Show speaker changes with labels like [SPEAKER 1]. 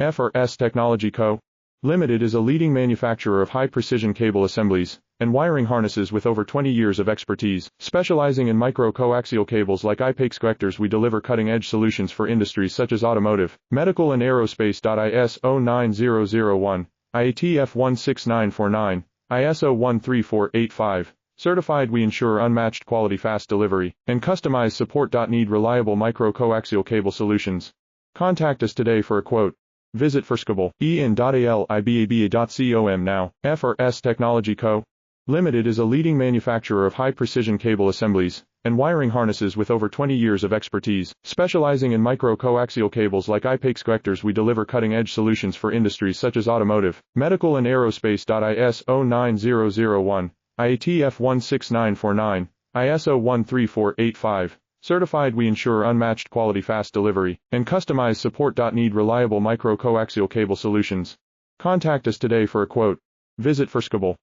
[SPEAKER 1] RS Technology Co. Limited is a leading manufacturer of high-precision cable assemblies and wiring harnesses with over 20 years of expertise. Specializing in micro-coaxial cables like i-pex connectors, we deliver cutting-edge solutions for industries such as automotive, medical and aerospace. ISO 9001, IATF 16949, ISO 13485. Certified, we ensure unmatched quality, fast delivery, and customized support. Need reliable micro-coaxial cable solutions? Contact us today for a quote. Visit firstcable.com now. RS Technology Co. Limited is a leading manufacturer of high-precision cable assemblies and wiring harnesses with over 20 years of expertise. Specializing in micro-coaxial cables like i-pex connectors, we deliver cutting-edge solutions for industries such as automotive, medical and aerospace. ISO 9001, IATF 16949, ISO 13485. Certified, we ensure unmatched quality, fast delivery, and customized support. Need reliable micro-coaxial cable solutions? Contact us today for a quote. Visit firstcable.com.